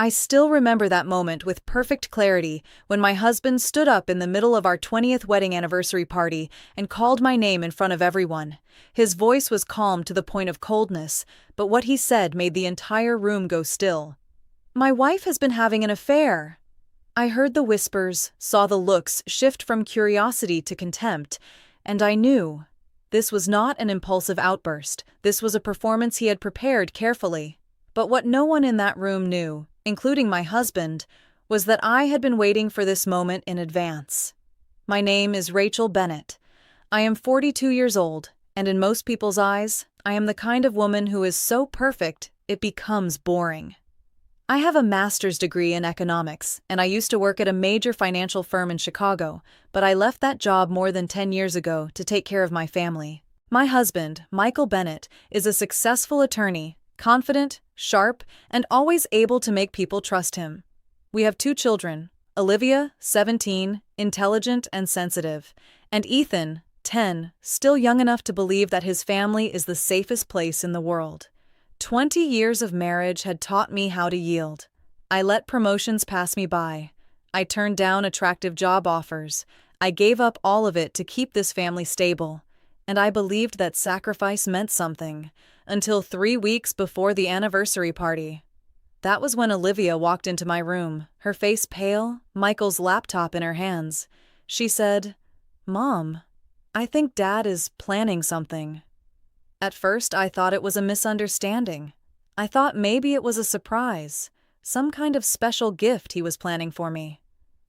I still remember that moment with perfect clarity when my husband stood up in the middle of our 20th wedding anniversary party and called my name in front of everyone. His voice was calm to the point of coldness, but what he said made the entire room go still. "My wife has been having an affair." I heard the whispers, saw the looks shift from curiosity to contempt, and I knew. This was not an impulsive outburst. This was a performance he had prepared carefully. But what no one in that room knew, including my husband, was that I had been waiting for this moment in advance. My name is Rachel Bennett. I am 42 years old, and in most people's eyes, I am the kind of woman who is so perfect it becomes boring. I have a master's degree in economics, and I used to work at a major financial firm in Chicago, but I left that job more than 10 years ago to take care of my family. My husband, Michael Bennett, is a successful attorney, confident, sharp, and always able to make people trust him. We have 2 children, Olivia, 17, intelligent and sensitive, and Ethan, 10, still young enough to believe that his family is the safest place in the world. 20 years of marriage had taught me how to yield. I let promotions pass me by. I turned down attractive job offers. I gave up all of it to keep this family stable. And I believed that sacrifice meant something, until 3 weeks before the anniversary party. That was when Olivia walked into my room, her face pale, Michael's laptop in her hands. She said, "Mom, I think Dad is planning something." At first, I thought it was a misunderstanding. I thought maybe it was a surprise, some kind of special gift he was planning for me.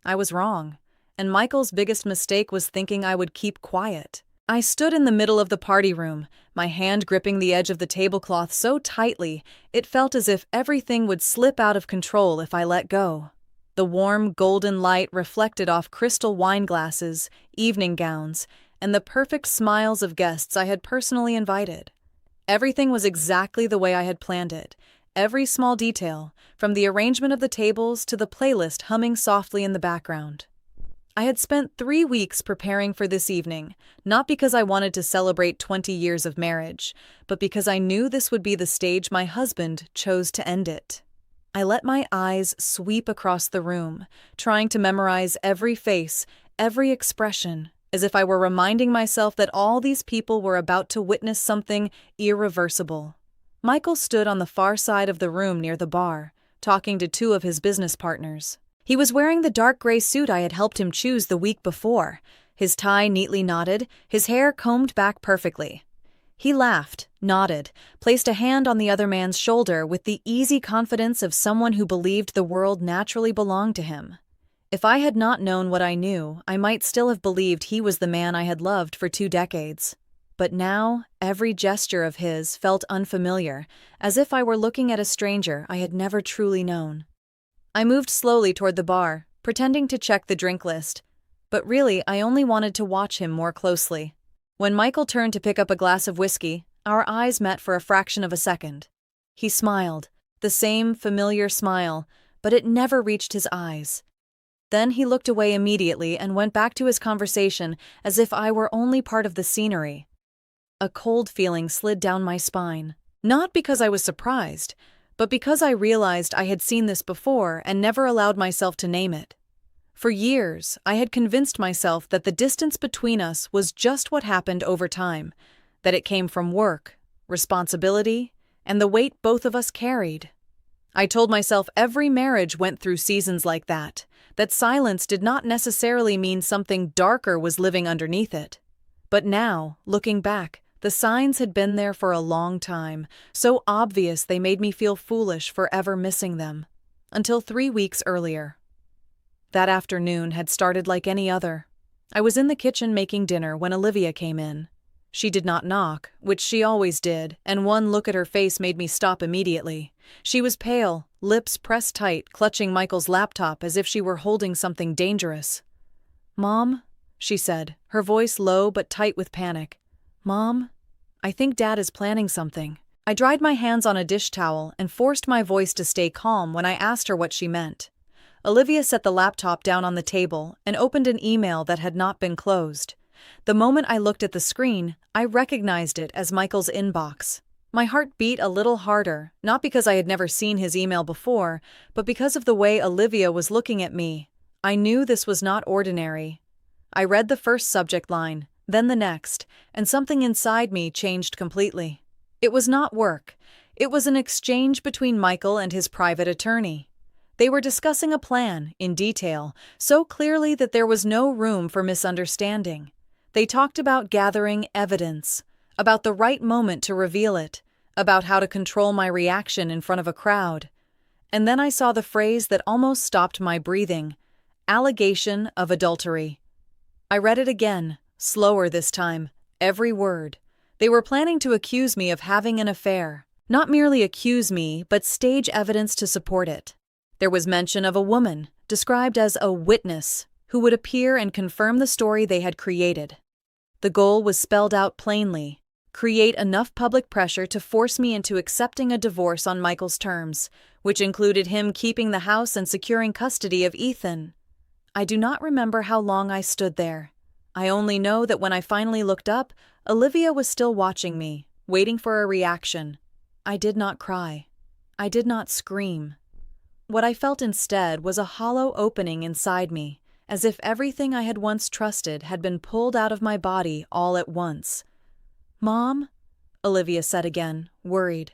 I was wrong, and Michael's biggest mistake was thinking I would keep quiet. I stood in the middle of the party room, my hand gripping the edge of the tablecloth so tightly it felt as if everything would slip out of control if I let go. The warm, golden light reflected off crystal wine glasses, evening gowns, and the perfect smiles of guests I had personally invited. Everything was exactly the way I had planned it, every small detail, from the arrangement of the tables to the playlist humming softly in the background. I had spent 3 weeks preparing for this evening, not because I wanted to celebrate 20 years of marriage, but because I knew this would be the stage my husband chose to end it. I let my eyes sweep across the room, trying to memorize every face, every expression, as if I were reminding myself that all these people were about to witness something irreversible. Michael stood on the far side of the room near the bar, talking to 2 of his business partners. He was wearing the dark gray suit I had helped him choose the week before, his tie neatly knotted, his hair combed back perfectly. He laughed, nodded, placed a hand on the other man's shoulder with the easy confidence of someone who believed the world naturally belonged to him. If I had not known what I knew, I might still have believed he was the man I had loved for 2 decades. But now, every gesture of his felt unfamiliar, as if I were looking at a stranger I had never truly known. I moved slowly toward the bar, pretending to check the drink list, but really I only wanted to watch him more closely. When Michael turned to pick up a glass of whiskey, our eyes met for a fraction of a second. He smiled, the same familiar smile, but it never reached his eyes. Then he looked away immediately and went back to his conversation as if I were only part of the scenery. A cold feeling slid down my spine, not because I was surprised, but because I realized I had seen this before and never allowed myself to name it. For years, I had convinced myself that the distance between us was just what happened over time, that it came from work, responsibility, and the weight both of us carried. I told myself every marriage went through seasons like that silence did not necessarily mean something darker was living underneath it. But now, looking back, the signs had been there for a long time, so obvious they made me feel foolish for ever missing them. Until 3 weeks earlier. That afternoon had started like any other. I was in the kitchen making dinner when Olivia came in. She did not knock, which she always did, and one look at her face made me stop immediately. She was pale, lips pressed tight, clutching Michael's laptop as if she were holding something dangerous. "Mom," she said, her voice low but tight with panic. "Mom, I think Dad is planning something." I dried my hands on a dish towel and forced my voice to stay calm when I asked her what she meant. Olivia set the laptop down on the table and opened an email that had not been closed. The moment I looked at the screen, I recognized it as Michael's inbox. My heart beat a little harder, not because I had never seen his email before, but because of the way Olivia was looking at me. I knew this was not ordinary. I read the first subject line, then the next, and something inside me changed completely. It was not work. It was an exchange between Michael and his private attorney. They were discussing a plan, in detail, so clearly that there was no room for misunderstanding. They talked about gathering evidence, about the right moment to reveal it, about how to control my reaction in front of a crowd. And then I saw the phrase that almost stopped my breathing: allegation of adultery. I read it again, slower this time, every word. They were planning to accuse me of having an affair. Not merely accuse me, but stage evidence to support it. There was mention of a woman, described as a witness, who would appear and confirm the story they had created. The goal was spelled out plainly: create enough public pressure to force me into accepting a divorce on Michael's terms, which included him keeping the house and securing custody of Ethan. I do not remember how long I stood there. I only know that when I finally looked up, Olivia was still watching me, waiting for a reaction. I did not cry. I did not scream. What I felt instead was a hollow opening inside me, as if everything I had once trusted had been pulled out of my body all at once. "Mom?" Olivia said again, worried.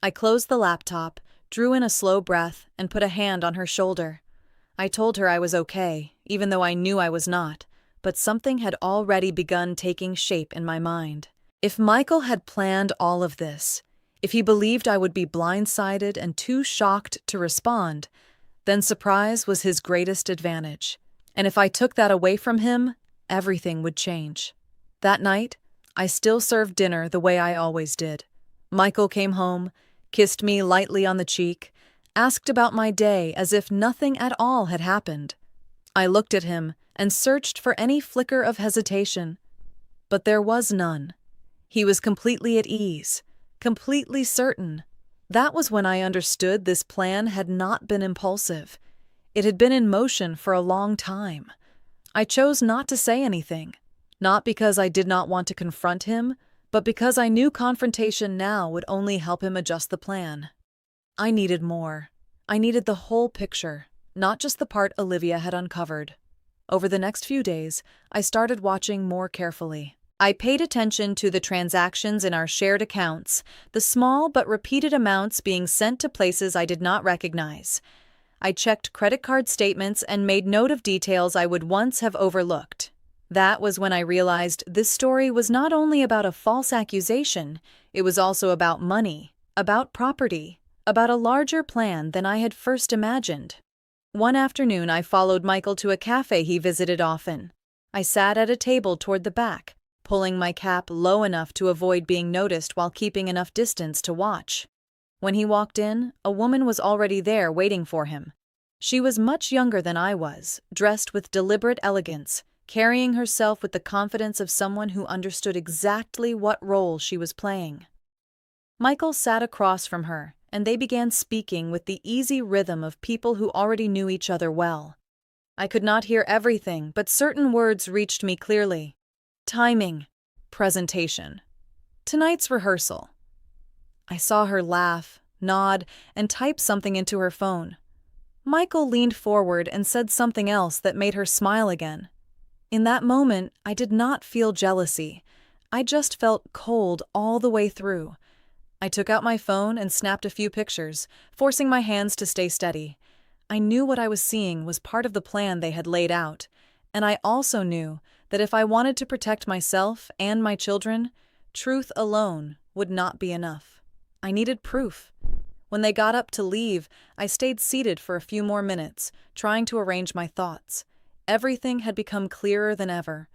I closed the laptop, drew in a slow breath, and put a hand on her shoulder. I told her I was okay, even though I knew I was not, but something had already begun taking shape in my mind. If Michael had planned all of this, if he believed I would be blindsided and too shocked to respond, then surprise was his greatest advantage. And if I took that away from him, everything would change. That night, I still served dinner the way I always did. Michael came home, kissed me lightly on the cheek, asked about my day as if nothing at all had happened. I looked at him and searched for any flicker of hesitation, but there was none. He was completely at ease, completely certain. That was when I understood this plan had not been impulsive. It had been in motion for a long time. I chose not to say anything, not because I did not want to confront him, but because I knew confrontation now would only help him adjust the plan. I needed more. I needed the whole picture, not just the part Olivia had uncovered. Over the next few days, I started watching more carefully. I paid attention to the transactions in our shared accounts, the small but repeated amounts being sent to places I did not recognize. I checked credit card statements and made note of details I would once have overlooked. That was when I realized this story was not only about a false accusation, it was also about money, about property, about a larger plan than I had first imagined. One afternoon, I followed Michael to a cafe he visited often. I sat at a table toward the back, pulling my cap low enough to avoid being noticed while keeping enough distance to watch. When he walked in, a woman was already there waiting for him. She was much younger than I was, dressed with deliberate elegance, carrying herself with the confidence of someone who understood exactly what role she was playing. Michael sat across from her, and they began speaking with the easy rhythm of people who already knew each other well. I could not hear everything, but certain words reached me clearly. Timing, presentation, tonight's rehearsal. I saw her laugh, nod, and type something into her phone. Michael leaned forward and said something else that made her smile again. In that moment, I did not feel jealousy. I just felt cold all the way through. I took out my phone and snapped a few pictures, forcing my hands to stay steady. I knew what I was seeing was part of the plan they had laid out, and I also knew that if I wanted to protect myself and my children, truth alone would not be enough. I needed proof. When they got up to leave, I stayed seated for a few more minutes, trying to arrange my thoughts. Everything had become clearer than ever.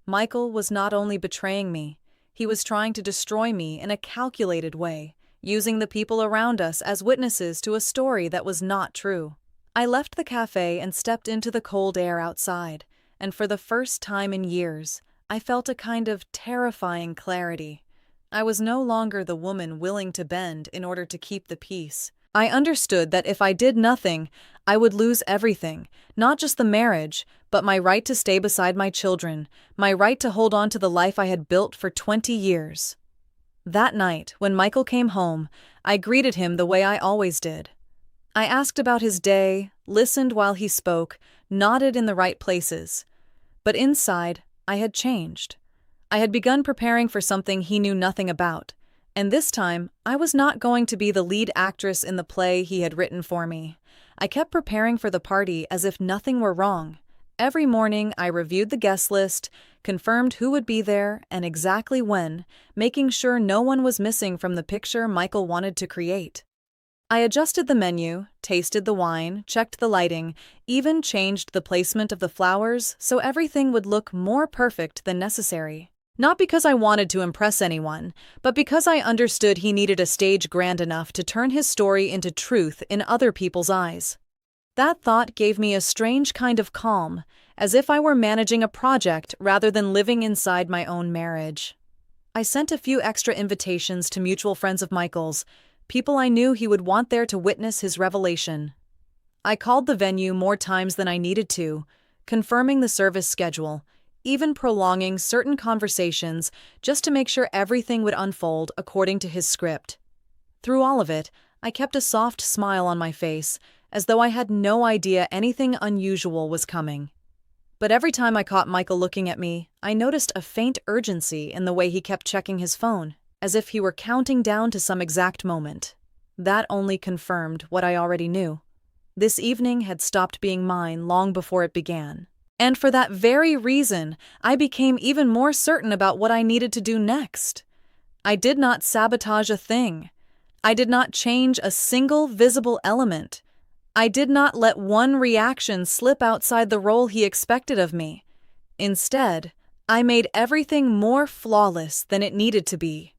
Michael was not only betraying me, he was trying to destroy me in a calculated way, using the people around us as witnesses to a story that was not true. I left the cafe and stepped into the cold air outside, and for the first time in years, I felt a kind of terrifying clarity. I was no longer the woman willing to bend in order to keep the peace. I understood that if I did nothing, I would lose everything, not just the marriage, but my right to stay beside my children, my right to hold on to the life I had built for 20 years. That night, when Michael came home, I greeted him the way I always did. I asked about his day, listened while he spoke, nodded in the right places. But inside, I had changed. I had begun preparing for something he knew nothing about, and this time, I was not going to be the lead actress in the play he had written for me. I kept preparing for the party as if nothing were wrong. Every morning, I reviewed the guest list, confirmed who would be there and exactly when, making sure no one was missing from the picture Michael wanted to create. I adjusted the menu, tasted the wine, checked the lighting, even changed the placement of the flowers so everything would look more perfect than necessary. Not because I wanted to impress anyone, but because I understood he needed a stage grand enough to turn his story into truth in other people's eyes. That thought gave me a strange kind of calm, as if I were managing a project rather than living inside my own marriage. I sent a few extra invitations to mutual friends of Michael's, people I knew he would want there to witness his revelation. I called the venue more times than I needed to, confirming the service schedule, even prolonging certain conversations just to make sure everything would unfold according to his script. Through all of it, I kept a soft smile on my face, as though I had no idea anything unusual was coming. But every time I caught Michael looking at me, I noticed a faint urgency in the way he kept checking his phone, as if he were counting down to some exact moment. That only confirmed what I already knew. This evening had stopped being mine long before it began. And for that very reason, I became even more certain about what I needed to do next. I did not sabotage a thing. I did not change a single visible element. I did not let one reaction slip outside the role he expected of me. Instead, I made everything more flawless than it needed to be.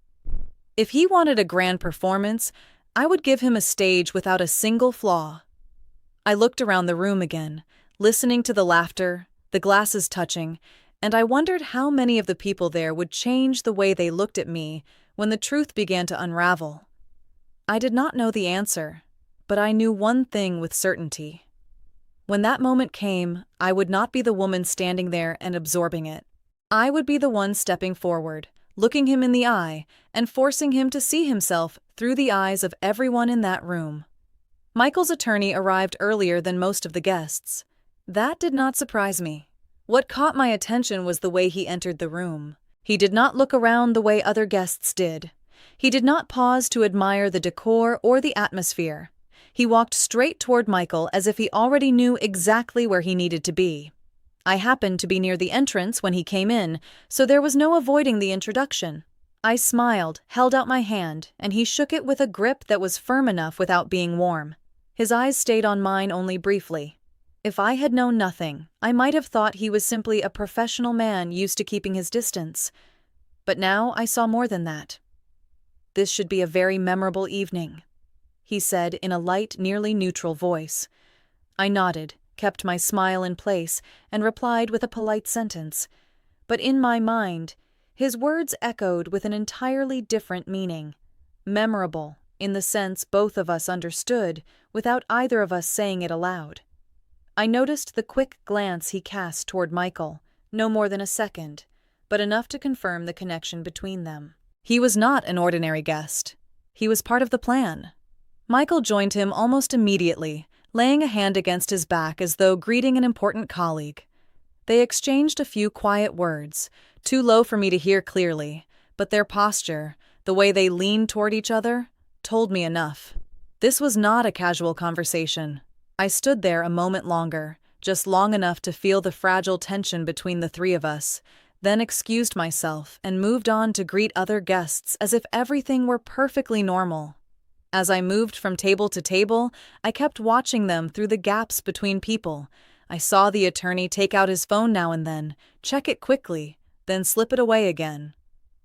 If he wanted a grand performance, I would give him a stage without a single flaw. I looked around the room again, listening to the laughter, the glasses touching, and I wondered how many of the people there would change the way they looked at me when the truth began to unravel. I did not know the answer, but I knew one thing with certainty. When that moment came, I would not be the woman standing there and absorbing it. I would be the one stepping forward, looking him in the eye, and forcing him to see himself through the eyes of everyone in that room. Michael's attorney arrived earlier than most of the guests. That did not surprise me. What caught my attention was the way he entered the room. He did not look around the way other guests did. He did not pause to admire the decor or the atmosphere. He walked straight toward Michael as if he already knew exactly where he needed to be. I happened to be near the entrance when he came in, so there was no avoiding the introduction. I smiled, held out my hand, and he shook it with a grip that was firm enough without being warm. His eyes stayed on mine only briefly. If I had known nothing, I might have thought he was simply a professional man used to keeping his distance. But now I saw more than that. "This should be a very memorable evening," he said in a light, nearly neutral voice. I nodded, kept my smile in place, and replied with a polite sentence. But in my mind, his words echoed with an entirely different meaning. Memorable, in the sense both of us understood, without either of us saying it aloud. I noticed the quick glance he cast toward Michael, no more than a second, but enough to confirm the connection between them. He was not an ordinary guest. He was part of the plan. Michael joined him almost immediately, laying a hand against his back as though greeting an important colleague. They exchanged a few quiet words, too low for me to hear clearly, but their posture, the way they leaned toward each other, told me enough. This was not a casual conversation. I stood there a moment longer, just long enough to feel the fragile tension between the three of us, then excused myself and moved on to greet other guests as if everything were perfectly normal. As I moved from table to table, I kept watching them through the gaps between people. I saw the attorney take out his phone now and then, check it quickly, then slip it away again.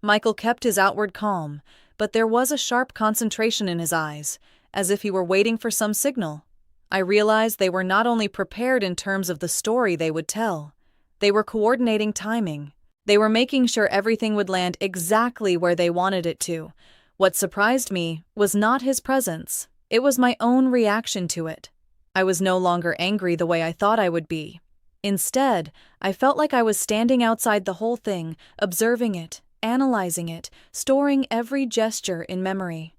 Michael kept his outward calm, but there was a sharp concentration in his eyes, as if he were waiting for some signal. I realized they were not only prepared in terms of the story they would tell. They were coordinating timing. They were making sure everything would land exactly where they wanted it to. What surprised me was not his presence. It was my own reaction to it. I was no longer angry the way I thought I would be. Instead, I felt like I was standing outside the whole thing, observing it, analyzing it, storing every gesture in memory.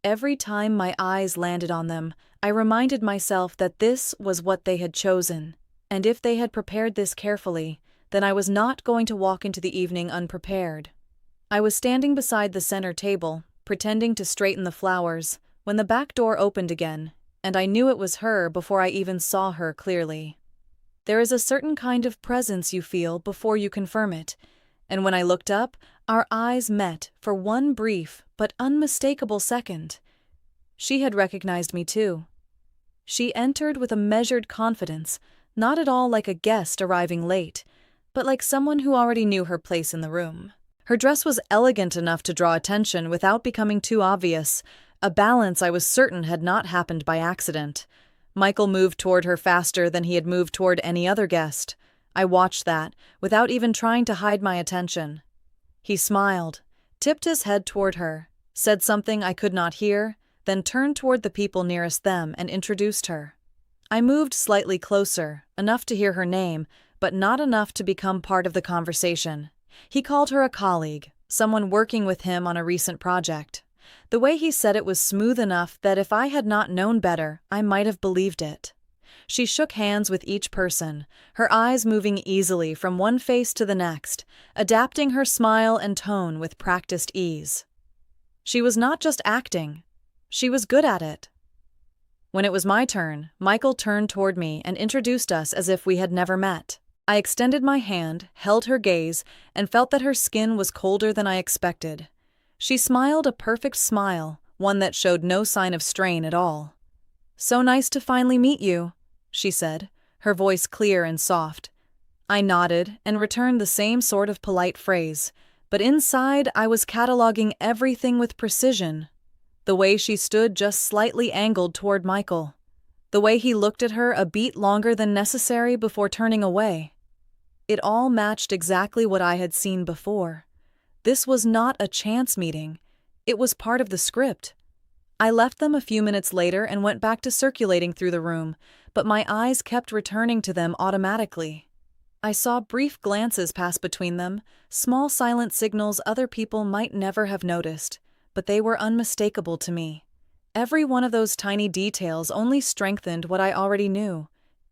Every time my eyes landed on them, I reminded myself that this was what they had chosen, and if they had prepared this carefully, then I was not going to walk into the evening unprepared. I was standing beside the center table, pretending to straighten the flowers, when the back door opened again, and I knew it was her before I even saw her clearly. There is a certain kind of presence you feel before you confirm it, and when I looked up, our eyes met for one brief but unmistakable second. She had recognized me too. She entered with a measured confidence, not at all like a guest arriving late, but like someone who already knew her place in the room. Her dress was elegant enough to draw attention without becoming too obvious, a balance I was certain had not happened by accident. Michael moved toward her faster than he had moved toward any other guest. I watched that, without even trying to hide my attention. He smiled, tipped his head toward her, said something I could not hear, then turned toward the people nearest them and introduced her. I moved slightly closer, enough to hear her name, but not enough to become part of the conversation. He called her a colleague, someone working with him on a recent project. The way he said it was smooth enough that if I had not known better, I might have believed it. She shook hands with each person, her eyes moving easily from one face to the next, adapting her smile and tone with practiced ease. She was not just acting, she was good at it. When it was my turn, Michael turned toward me and introduced us as if we had never met. I extended my hand, held her gaze, and felt that her skin was colder than I expected. She smiled a perfect smile, one that showed no sign of strain at all. "So nice to finally meet you," she said, her voice clear and soft. I nodded and returned the same sort of polite phrase, but inside I was cataloging everything with precision. The way she stood just slightly angled toward Michael. The way he looked at her a beat longer than necessary before turning away. It all matched exactly what I had seen before. This was not a chance meeting. It was part of the script. I left them a few minutes later and went back to circulating through the room, but my eyes kept returning to them automatically. I saw brief glances pass between them, small silent signals other people might never have noticed, but they were unmistakable to me. Every one of those tiny details only strengthened what I already knew.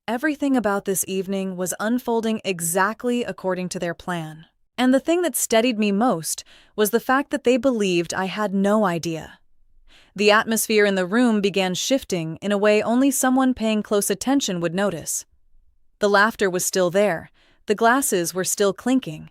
Everything about this evening was unfolding exactly according to their plan. And the thing that steadied me most was the fact that they believed I had no idea. The atmosphere in the room began shifting in a way only someone paying close attention would notice. The laughter was still there, the glasses were still clinking,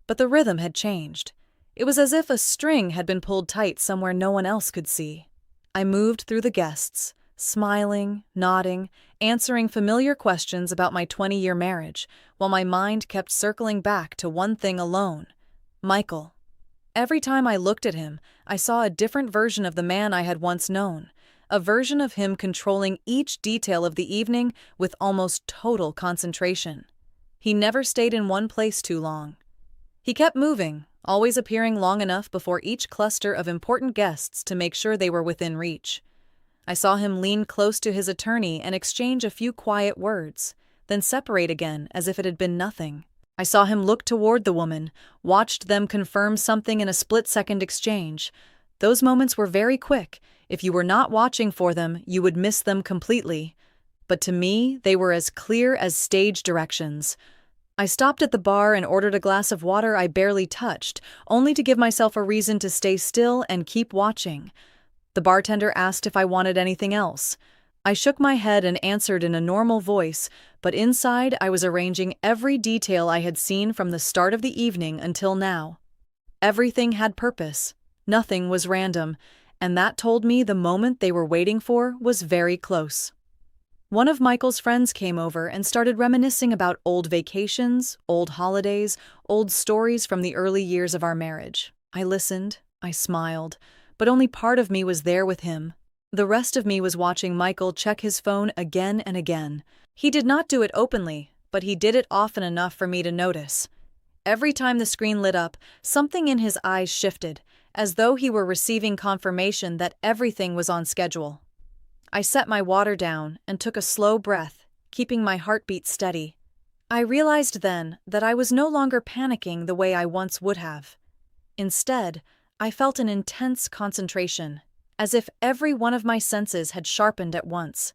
but the rhythm had changed. It was as if a string had been pulled tight somewhere no one else could see. I moved through the guests, smiling, nodding, answering familiar questions about my 20-year marriage, while my mind kept circling back to one thing alone: Michael. Every time I looked at him, I saw a different version of the man I had once known, a version of him controlling each detail of the evening with almost total concentration. He never stayed in one place too long. He kept moving, always appearing long enough before each cluster of important guests to make sure they were within reach. I saw him lean close to his attorney and exchange a few quiet words, then separate again as if it had been nothing. I saw him look toward the woman, watched them confirm something in a split-second exchange. Those moments were very quick. If you were not watching for them, you would miss them completely. But to me, they were as clear as stage directions. I stopped at the bar and ordered a glass of water I barely touched, only to give myself a reason to stay still and keep watching. The bartender asked if I wanted anything else. I shook my head and answered in a normal voice, but inside I was arranging every detail I had seen from the start of the evening until now. Everything had purpose, nothing was random, and that told me the moment they were waiting for was very close. One of Michael's friends came over and started reminiscing about old vacations, old holidays, old stories from the early years of our marriage. I listened, I smiled, but only part of me was there with him. The rest of me was watching Michael check his phone again and again. He did not do it openly, but he did it often enough for me to notice. Every time the screen lit up, something in his eyes shifted, as though he were receiving confirmation that everything was on schedule. I set my water down and took a slow breath, keeping my heartbeat steady. I realized then that I was no longer panicking the way I once would have. Instead, I felt an intense concentration, as if every one of my senses had sharpened at once.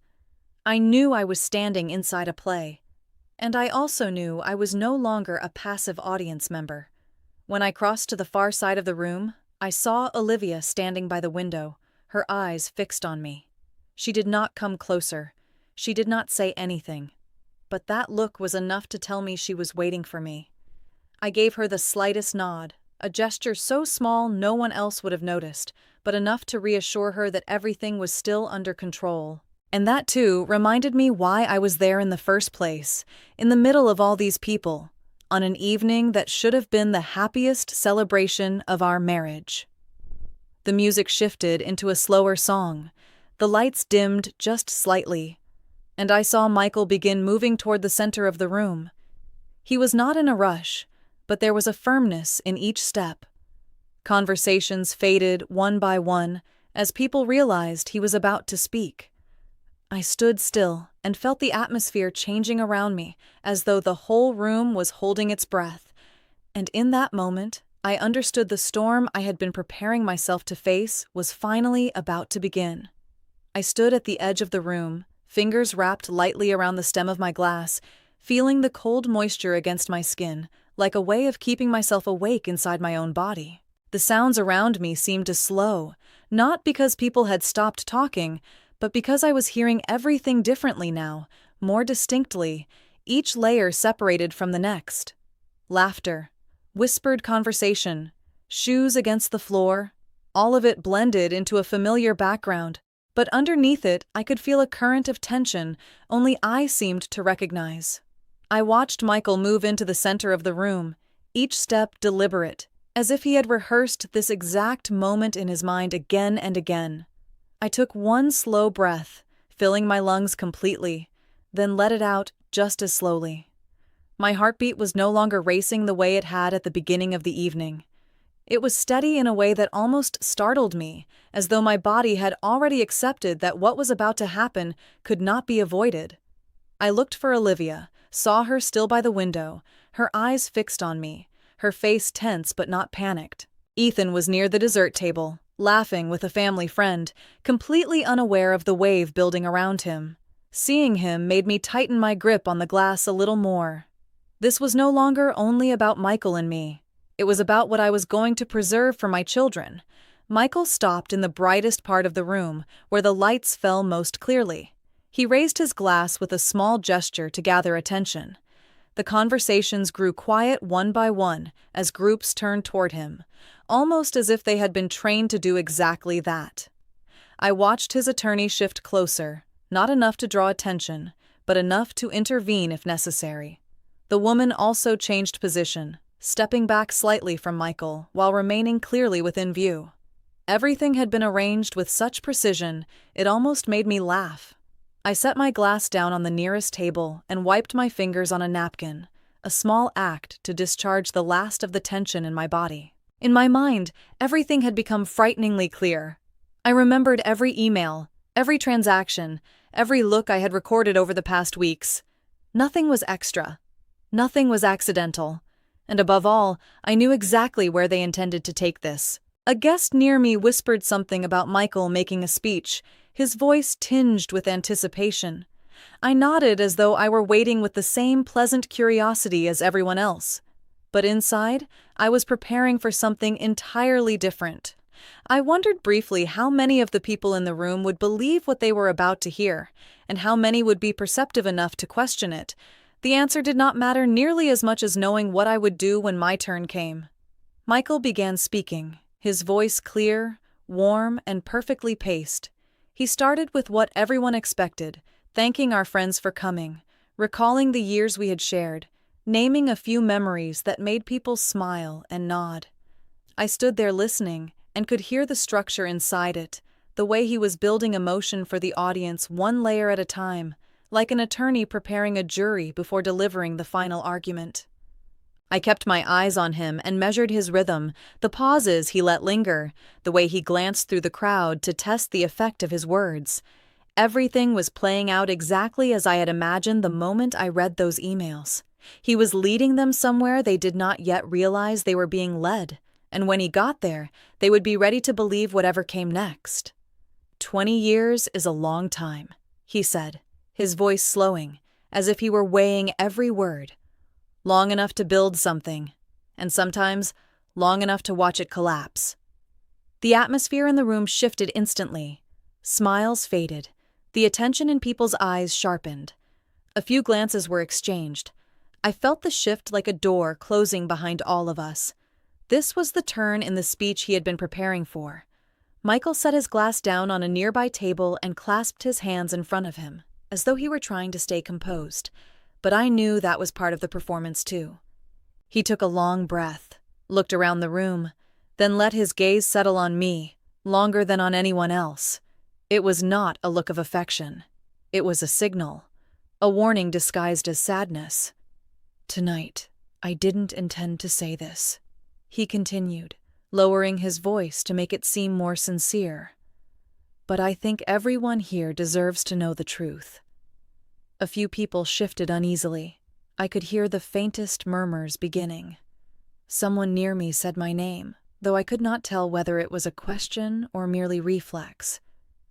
I knew I was standing inside a play, and I also knew I was no longer a passive audience member. When I crossed to the far side of the room, I saw Olivia standing by the window, her eyes fixed on me. She did not come closer. She did not say anything. But that look was enough to tell me she was waiting for me. I gave her the slightest nod, a gesture so small no one else would have noticed, but enough to reassure her that everything was still under control. And that, too, reminded me why I was there in the first place, in the middle of all these people, on an evening that should have been the happiest celebration of our marriage. The music shifted into a slower song. The lights dimmed just slightly, and I saw Michael begin moving toward the center of the room. He was not in a rush, but there was a firmness in each step. Conversations faded one by one as people realized he was about to speak. I stood still and felt the atmosphere changing around me, as though the whole room was holding its breath. And in that moment, I understood the storm I had been preparing myself to face was finally about to begin. I stood at the edge of the room, fingers wrapped lightly around the stem of my glass, feeling the cold moisture against my skin, like a way of keeping myself awake inside my own body. The sounds around me seemed to slow, not because people had stopped talking, but because I was hearing everything differently now, more distinctly, each layer separated from the next. Laughter, whispered conversation, shoes against the floor, all of it blended into a familiar background, but underneath it I could feel a current of tension only I seemed to recognize. I watched Michael move into the center of the room, each step deliberate, as if he had rehearsed this exact moment in his mind again and again. I took one slow breath, filling my lungs completely, then let it out just as slowly. My heartbeat was no longer racing the way it had at the beginning of the evening. It was steady in a way that almost startled me, as though my body had already accepted that what was about to happen could not be avoided. I looked for Olivia, saw her still by the window, her eyes fixed on me, her face tense but not panicked. Ethan was near the dessert table, laughing with a family friend, completely unaware of the wave building around him. Seeing him made me tighten my grip on the glass a little more. This was no longer only about Michael and me. It was about what I was going to preserve for my children. Michael stopped in the brightest part of the room, where the lights fell most clearly. He raised his glass with a small gesture to gather attention. The conversations grew quiet one by one as groups turned toward him, almost as if they had been trained to do exactly that. I watched his attorney shift closer, not enough to draw attention, but enough to intervene if necessary. The woman also changed position, stepping back slightly from Michael while remaining clearly within view. Everything had been arranged with such precision, it almost made me laugh. I set my glass down on the nearest table and wiped my fingers on a napkin, a small act to discharge the last of the tension in my body. In my mind, everything had become frighteningly clear. I remembered every email, every transaction, every look I had recorded over the past weeks. Nothing was extra. Nothing was accidental. And above all, I knew exactly where they intended to take this. A guest near me whispered something about Michael making a speech, his voice tinged with anticipation. I nodded as though I were waiting with the same pleasant curiosity as everyone else. But inside, I was preparing for something entirely different. I wondered briefly how many of the people in the room would believe what they were about to hear, and how many would be perceptive enough to question it. The answer did not matter nearly as much as knowing what I would do when my turn came. Michael began speaking, his voice clear, warm, and perfectly paced. He started with what everyone expected, thanking our friends for coming, recalling the years we had shared, naming a few memories that made people smile and nod. I stood there listening and could hear the structure inside it, the way he was building emotion for the audience one layer at a time, like an attorney preparing a jury before delivering the final argument. I kept my eyes on him and measured his rhythm, the pauses he let linger, the way he glanced through the crowd to test the effect of his words. Everything was playing out exactly as I had imagined the moment I read those emails. He was leading them somewhere they did not yet realize they were being led, and when he got there, they would be ready to believe whatever came next. 20 years is a long time, he said, his voice slowing, as if he were weighing every word. Long enough to build something, and sometimes long enough to watch it collapse. The atmosphere in the room shifted instantly. Smiles faded. The attention in people's eyes sharpened. A few glances were exchanged. I felt the shift like a door closing behind all of us. This was the turn in the speech he had been preparing for. Michael set his glass down on a nearby table and clasped his hands in front of him, as though he were trying to stay composed. But I knew that was part of the performance too. He took a long breath, looked around the room, then let his gaze settle on me, longer than on anyone else. It was not a look of affection. It was a signal, a warning disguised as sadness. "Tonight, I didn't intend to say this," he continued, lowering his voice to make it seem more sincere. "But I think everyone here deserves to know the truth." A few people shifted uneasily. I could hear the faintest murmurs beginning. Someone near me said my name, though I could not tell whether it was a question or merely reflex.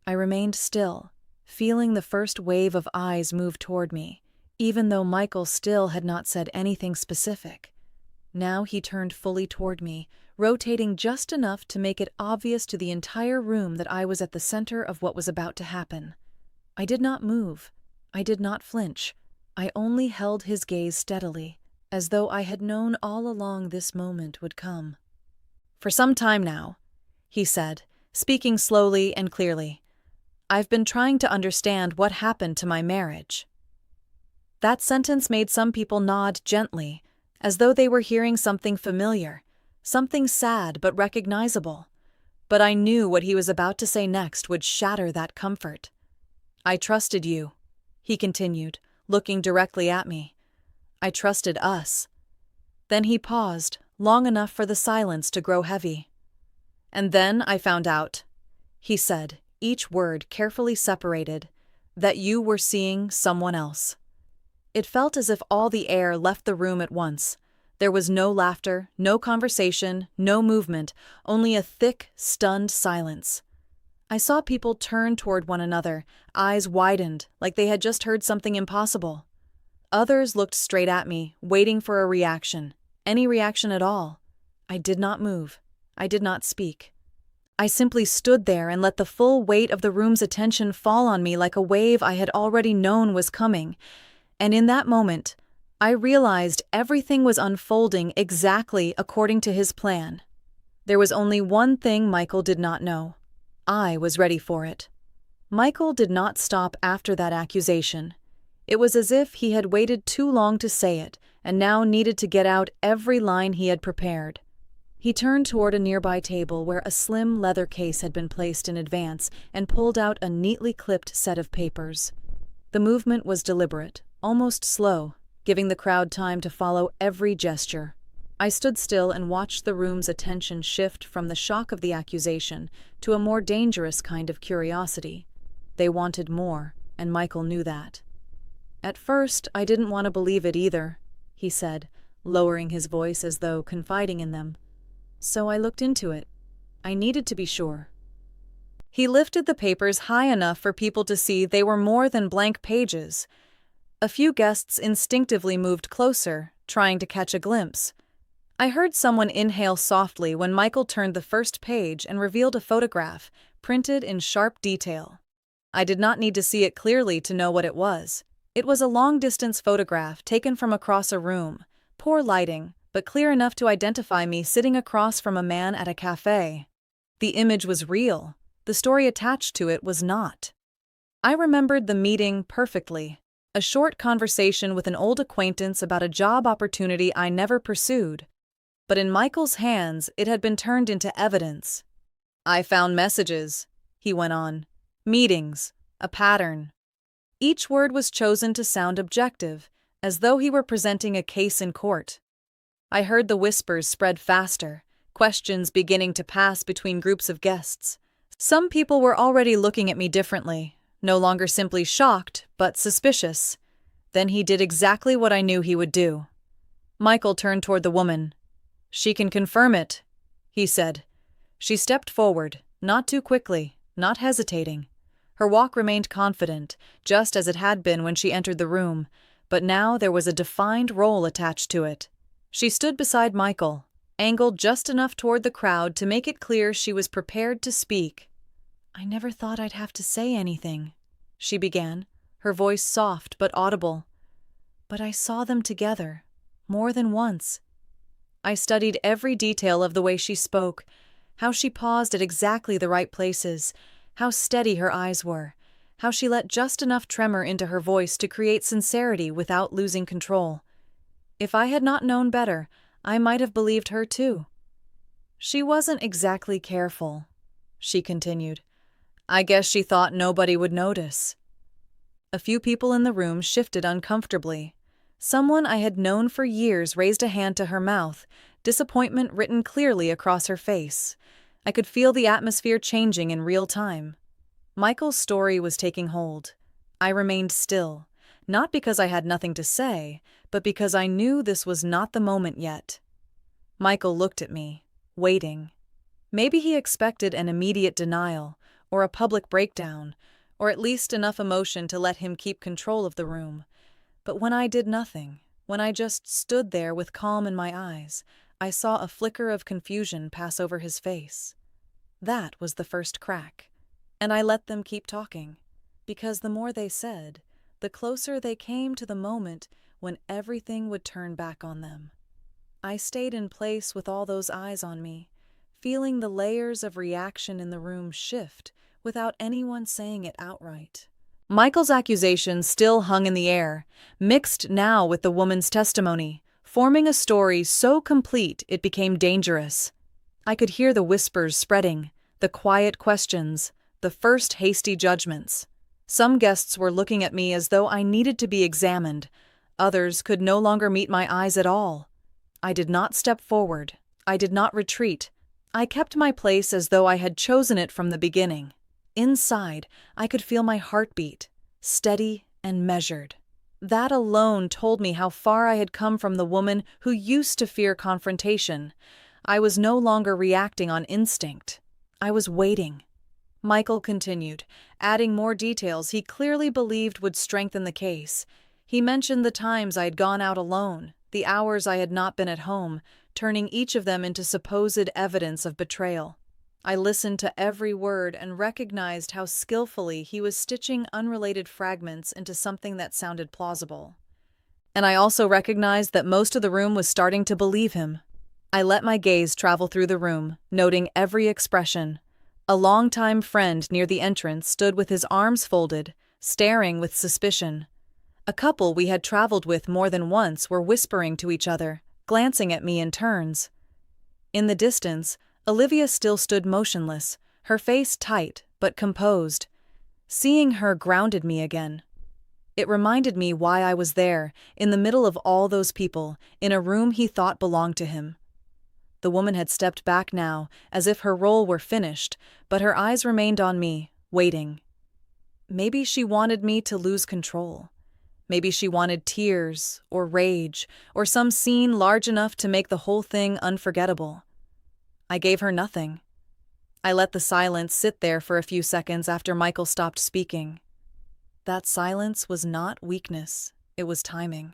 I remained still, feeling the first wave of eyes move toward me, even though Michael still had not said anything specific. Now he turned fully toward me, rotating just enough to make it obvious to the entire room that I was at the center of what was about to happen. I did not move. I did not flinch. I only held his gaze steadily, as though I had known all along this moment would come. "For some time now," he said, speaking slowly and clearly, "I've been trying to understand what happened to my marriage." That sentence made some people nod gently, as though they were hearing something familiar, something sad but recognizable. But I knew what he was about to say next would shatter that comfort. "I trusted you," he continued, looking directly at me. "I trusted us." Then he paused, long enough for the silence to grow heavy. "And then I found out," he said, each word carefully separated, "that you were seeing someone else." It felt as if all the air left the room at once. There was no laughter, no conversation, no movement, only a thick, stunned silence. I saw people turn toward one another, eyes widened, like they had just heard something impossible. Others looked straight at me, waiting for a reaction, any reaction at all. I did not move. I did not speak. I simply stood there and let the full weight of the room's attention fall on me like a wave I had already known was coming. And in that moment, I realized everything was unfolding exactly according to his plan. There was only one thing Michael did not know. I was ready for it. Michael did not stop after that accusation. It was as if he had waited too long to say it, and now needed to get out every line he had prepared. He turned toward a nearby table where a slim leather case had been placed in advance and pulled out a neatly clipped set of papers. The movement was deliberate, almost slow, giving the crowd time to follow every gesture. I stood still and watched the room's attention shift from the shock of the accusation to a more dangerous kind of curiosity. They wanted more, and Michael knew that. "At first, I didn't want to believe it either," he said, lowering his voice as though confiding in them. "So I looked into it. I needed to be sure." He lifted the papers high enough for people to see they were more than blank pages. A few guests instinctively moved closer, trying to catch a glimpse. I heard someone inhale softly when Michael turned the first page and revealed a photograph, printed in sharp detail. I did not need to see it clearly to know what it was. It was a long-distance photograph taken from across a room, poor lighting, but clear enough to identify me sitting across from a man at a cafe. The image was real. The story attached to it was not. I remembered the meeting perfectly. A short conversation with an old acquaintance about a job opportunity I never pursued. But in Michael's hands, it had been turned into evidence. "I found messages," he went on. "Meetings, a pattern." Each word was chosen to sound objective, as though he were presenting a case in court. I heard the whispers spread faster, questions beginning to pass between groups of guests. Some people were already looking at me differently, no longer simply shocked, but suspicious. Then he did exactly what I knew he would do. Michael turned toward the woman. "She can confirm it," he said. She stepped forward, not too quickly, not hesitating. Her walk remained confident, just as it had been when she entered the room, but now there was a defined role attached to it. She stood beside Michael, angled just enough toward the crowd to make it clear she was prepared to speak. "I never thought I'd have to say anything," she began, her voice soft but audible. "But I saw them together, more than once." I studied every detail of the way she spoke, how she paused at exactly the right places, how steady her eyes were, how she let just enough tremor into her voice to create sincerity without losing control. If I had not known better, I might have believed her too. "She wasn't exactly careful," she continued. "I guess she thought nobody would notice." A few people in the room shifted uncomfortably. Someone I had known for years raised a hand to her mouth, disappointment written clearly across her face. I could feel the atmosphere changing in real time. Michael's story was taking hold. I remained still, not because I had nothing to say, but because I knew this was not the moment yet. Michael looked at me, waiting. Maybe he expected an immediate denial, or a public breakdown, or at least enough emotion to let him keep control of the room. But when I did nothing, when I just stood there with calm in my eyes, I saw a flicker of confusion pass over his face. That was the first crack. And I let them keep talking, because the more they said, the closer they came to the moment when everything would turn back on them. I stayed in place with all those eyes on me, feeling the layers of reaction in the room shift without anyone saying it outright. Michael's accusations still hung in the air, mixed now with the woman's testimony, forming a story so complete it became dangerous. I could hear the whispers spreading, the quiet questions, the first hasty judgments. Some guests were looking at me as though I needed to be examined. Others could no longer meet my eyes at all. I did not step forward. I did not retreat. I kept my place as though I had chosen it from the beginning. Inside, I could feel my heartbeat, steady and measured. That alone told me how far I had come from the woman who used to fear confrontation. I was no longer reacting on instinct. I was waiting. Michael continued, adding more details he clearly believed would strengthen the case. He mentioned the times I had gone out alone, the hours I had not been at home, turning each of them into supposed evidence of betrayal. I listened to every word and recognized how skillfully he was stitching unrelated fragments into something that sounded plausible. And I also recognized that most of the room was starting to believe him. I let my gaze travel through the room, noting every expression. A longtime friend near the entrance stood with his arms folded, staring with suspicion. A couple we had traveled with more than once were whispering to each other, glancing at me in turns. In the distance, Olivia still stood motionless, her face tight but composed. Seeing her grounded me again. It reminded me why I was there, in the middle of all those people, in a room he thought belonged to him. The woman had stepped back now, as if her role were finished, but her eyes remained on me, waiting. Maybe she wanted me to lose control. Maybe she wanted tears, or rage, or some scene large enough to make the whole thing unforgettable. I gave her nothing. I let the silence sit there for a few seconds after Michael stopped speaking. That silence was not weakness, it was timing.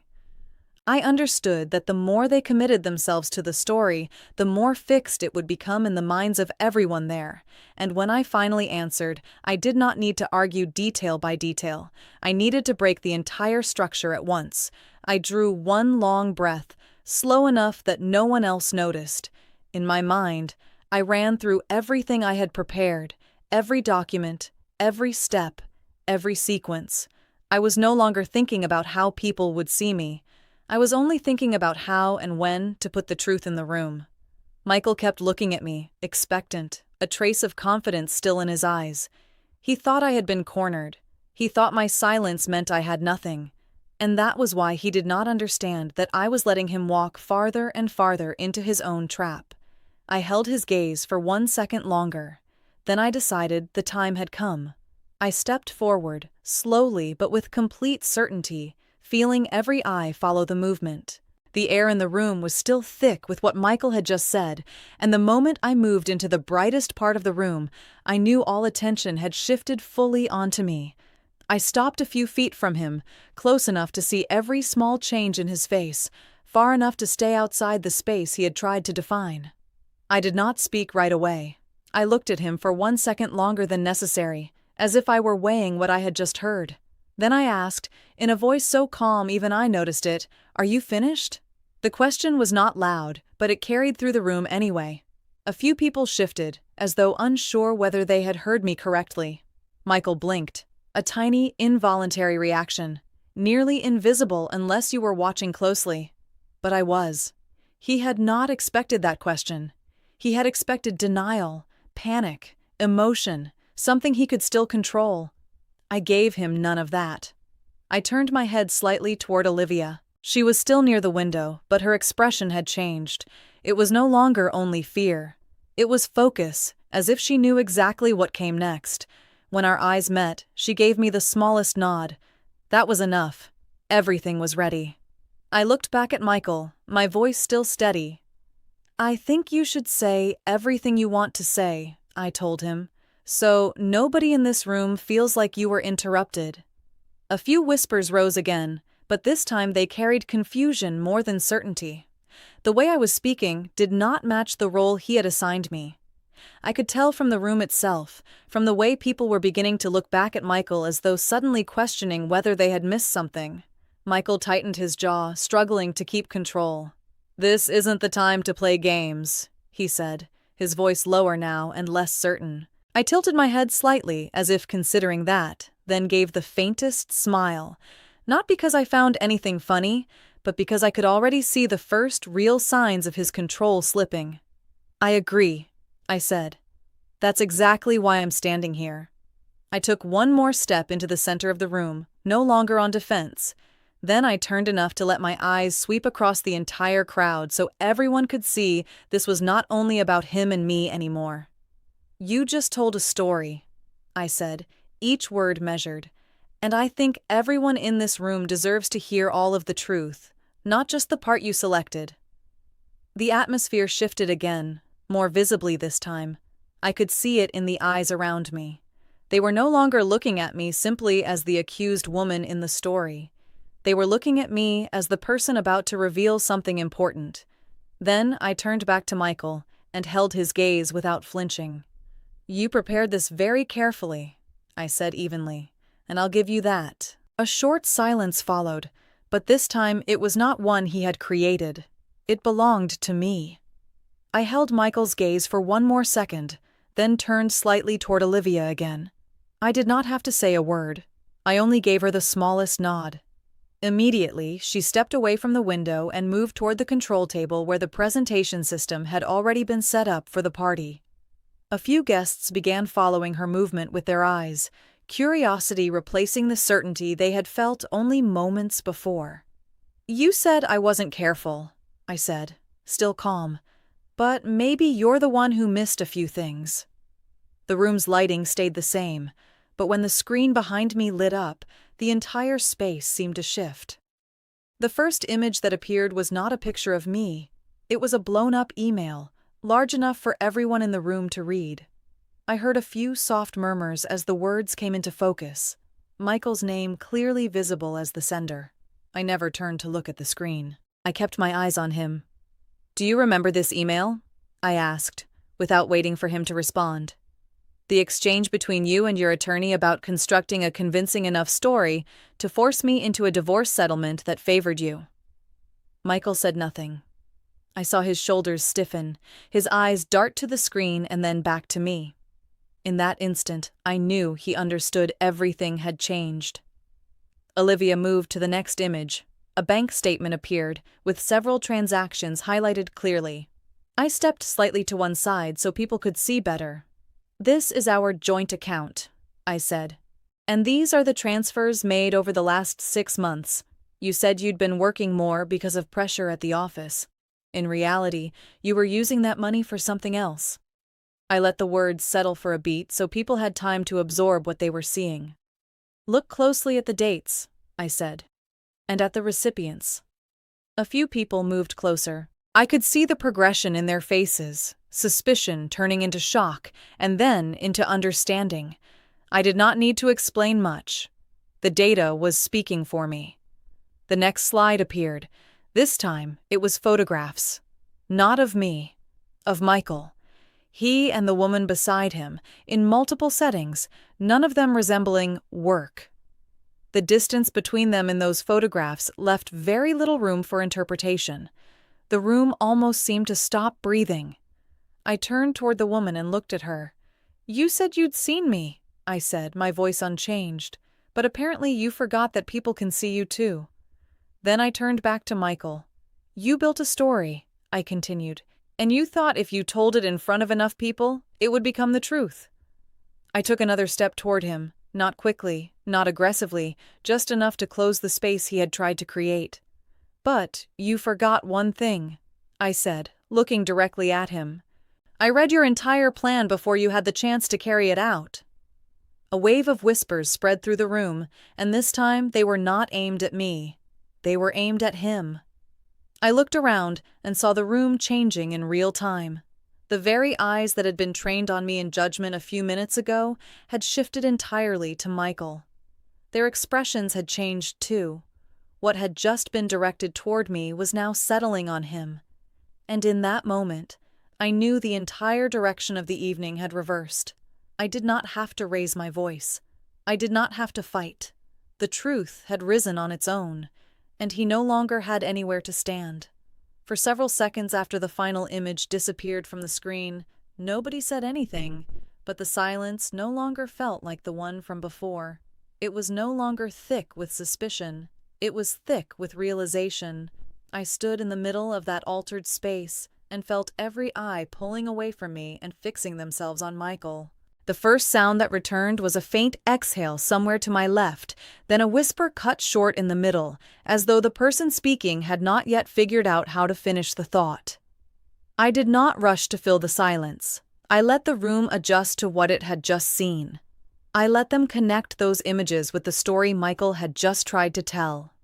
I understood that the more they committed themselves to the story, the more fixed it would become in the minds of everyone there, and when I finally answered, I did not need to argue detail by detail. I needed to break the entire structure at once. I drew one long breath, slow enough that no one else noticed. In my mind, I ran through everything I had prepared, every document, every step, every sequence. I was no longer thinking about how people would see me. I was only thinking about how and when to put the truth in the room. Michael kept looking at me, expectant, a trace of confidence still in his eyes. He thought I had been cornered. He thought my silence meant I had nothing. And that was why he did not understand that I was letting him walk farther and farther into his own trap. I held his gaze for 1 second longer. Then I decided the time had come. I stepped forward, slowly but with complete certainty, feeling every eye follow the movement. The air in the room was still thick with what Michael had just said, and the moment I moved into the brightest part of the room, I knew all attention had shifted fully onto me. I stopped a few feet from him, close enough to see every small change in his face, far enough to stay outside the space he had tried to define. I did not speak right away. I looked at him for 1 second longer than necessary, as if I were weighing what I had just heard. Then I asked, in a voice so calm even I noticed it, "Are you finished?" The question was not loud, but it carried through the room anyway. A few people shifted, as though unsure whether they had heard me correctly. Michael blinked, a tiny, involuntary reaction, nearly invisible unless you were watching closely. But I was. He had not expected that question. He had expected denial, panic, emotion, something he could still control. I gave him none of that. I turned my head slightly toward Olivia. She was still near the window, but her expression had changed. It was no longer only fear. It was focus, as if she knew exactly what came next. When our eyes met, she gave me the smallest nod. That was enough. Everything was ready. I looked back at Michael, my voice still steady. "I think you should say everything you want to say," I told him, "so nobody in this room feels like you were interrupted." A few whispers rose again, but this time they carried confusion more than certainty. The way I was speaking did not match the role he had assigned me. I could tell from the room itself, from the way people were beginning to look back at Michael as though suddenly questioning whether they had missed something. Michael tightened his jaw, struggling to keep control. "This isn't the time to play games," he said, his voice lower now and less certain. I tilted my head slightly, as if considering that, then gave the faintest smile. Not because I found anything funny, but because I could already see the first real signs of his control slipping. "I agree," I said. "That's exactly why I'm standing here." I took one more step into the center of the room, no longer on defense. Then I turned enough to let my eyes sweep across the entire crowd so everyone could see this was not only about him and me anymore. "You just told a story," I said, each word measured. "And I think everyone in this room deserves to hear all of the truth, not just the part you selected." The atmosphere shifted again, more visibly this time. I could see it in the eyes around me. They were no longer looking at me simply as the accused woman in the story. They were looking at me as the person about to reveal something important. Then I turned back to Michael and held his gaze without flinching. "You prepared this very carefully," I said evenly, "and I'll give you that." A short silence followed, but this time it was not one he had created. It belonged to me. I held Michael's gaze for one more second, then turned slightly toward Olivia again. I did not have to say a word. I only gave her the smallest nod. Immediately, she stepped away from the window and moved toward the control table where the presentation system had already been set up for the party. A few guests began following her movement with their eyes, curiosity replacing the certainty they had felt only moments before. "You said I wasn't careful," I said, still calm. "But maybe you're the one who missed a few things." The room's lighting stayed the same, but when the screen behind me lit up, the entire space seemed to shift. The first image that appeared was not a picture of me. It was a blown-up email, large enough for everyone in the room to read. I heard a few soft murmurs as the words came into focus, Michael's name clearly visible as the sender. I never turned to look at the screen. I kept my eyes on him. "Do you remember this email?" I asked, without waiting for him to respond. "The exchange between you and your attorney about constructing a convincing enough story to force me into a divorce settlement that favored you." Michael said nothing. I saw his shoulders stiffen, his eyes dart to the screen and then back to me. In that instant, I knew he understood everything had changed. Olivia moved to the next image. A bank statement appeared, with several transactions highlighted clearly. I stepped slightly to one side so people could see better. "This is our joint account," I said. "And these are the transfers made over the last 6 months. You said you'd been working more because of pressure at the office. In reality, you were using that money for something else." I let the words settle for a beat so people had time to absorb what they were seeing. "Look closely at the dates," I said, "and at the recipients." A few people moved closer. I could see the progression in their faces, suspicion turning into shock, and then into understanding. I did not need to explain much. The data was speaking for me. The next slide appeared. This time, it was photographs. Not of me, of Michael. He and the woman beside him, in multiple settings, none of them resembling work. The distance between them in those photographs left very little room for interpretation. The room almost seemed to stop breathing. I turned toward the woman and looked at her. "You said you'd seen me," I said, my voice unchanged. "But apparently you forgot that people can see you too." Then I turned back to Michael. "You built a story," I continued, "and you thought if you told it in front of enough people, it would become the truth." I took another step toward him, not quickly, not aggressively, just enough to close the space he had tried to create. "But you forgot one thing," I said, looking directly at him. "I read your entire plan before you had the chance to carry it out." A wave of whispers spread through the room, and this time they were not aimed at me. They were aimed at him. I looked around and saw the room changing in real time. The very eyes that had been trained on me in judgment a few minutes ago had shifted entirely to Michael. Their expressions had changed too. What had just been directed toward me was now settling on him. And in that moment, I knew the entire direction of the evening had reversed. I did not have to raise my voice. I did not have to fight. The truth had risen on its own, and he no longer had anywhere to stand. For several seconds after the final image disappeared from the screen, nobody said anything, but the silence no longer felt like the one from before. It was no longer thick with suspicion. It was thick with realization. I stood in the middle of that altered space and felt every eye pulling away from me and fixing themselves on Michael. The first sound that returned was a faint exhale somewhere to my left, then a whisper cut short in the middle, as though the person speaking had not yet figured out how to finish the thought. I did not rush to fill the silence. I let the room adjust to what it had just seen. I let them connect those images with the story Michael had just tried to tell.